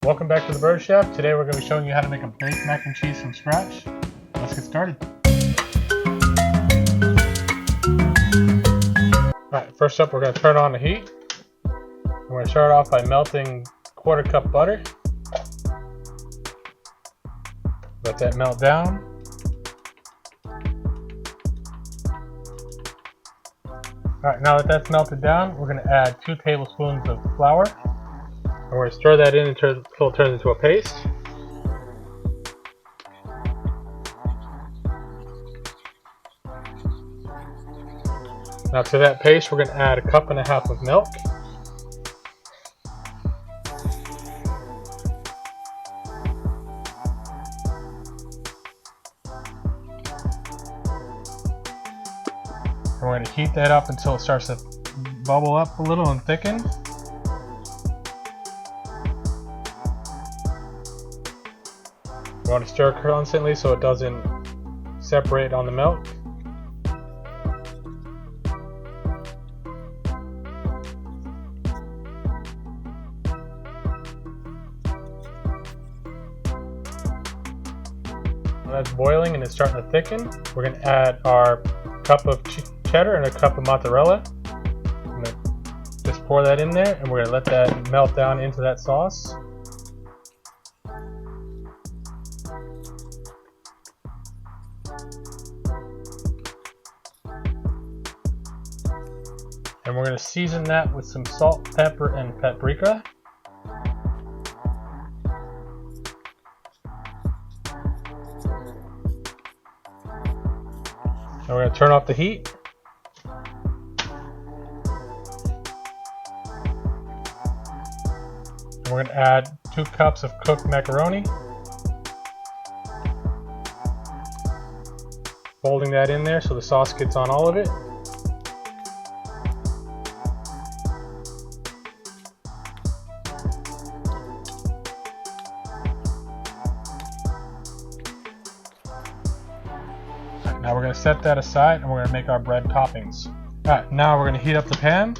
Welcome back to the Bird Chef. Today we're going to be showing you how to make a baked mac and cheese from scratch. Let's get started. Alright, first up we're going to turn on the heat. We're going to start off by melting 1/4 cup butter. Let that melt down. Alright, now that that's melted down, we're going to add 2 tablespoons of flour. And we're going to stir that in until it turns into a paste. Now to that paste, we're going to add 1.5 cups of milk. And we're going to heat that up until it starts to bubble up a little and thicken. You want to stir constantly so it doesn't separate on the milk. When that's boiling and it's starting to thicken, we're going to add our cup of cheddar and a cup of mozzarella. I'm going to just pour that in there and we're going to let that melt down into that sauce. And we're going to season that with some salt, pepper, and paprika. And we're going to turn off the heat. And we're going to add 2 cups of cooked macaroni. Folding that in there so the sauce gets on all of it. Now we're going to set that aside and we're going to make our bread toppings. Alright, now we're going to heat up the pan.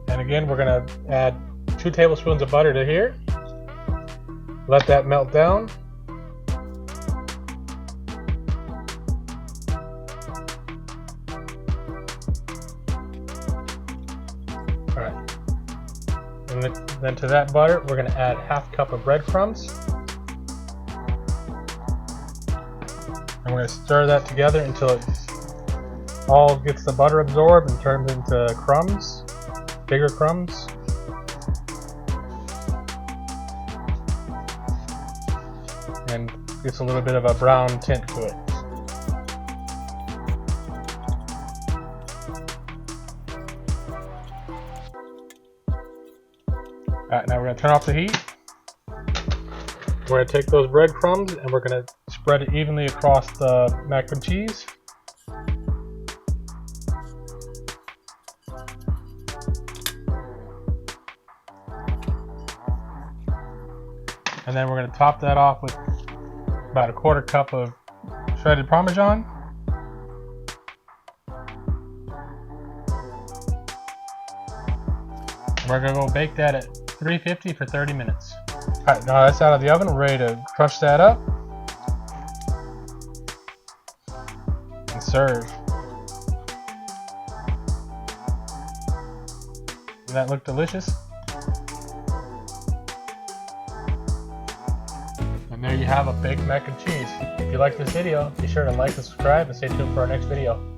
And again, we're going to add 2 tablespoons of butter to here. Let that melt down. Alright. And then to that butter, we're going to add 1/2 cup of breadcrumbs. And we're going to stir that together until it all gets the butter absorbed and turns into crumbs, bigger crumbs. And gets a little bit of a brown tint to it. Alright, now we're going to turn off the heat. We're going to take those breadcrumbs and we're going to spread it evenly across the mac and cheese. And then we're going to top that off with about 1/4 cup of shredded Parmesan. We're going to go bake that at 350 for 30 minutes. Alright, now that's out of the oven. We're ready to crunch that up and serve. Doesn't that look delicious? And there you have a baked mac and cheese. If you like this video, be sure to like and subscribe and stay tuned for our next video.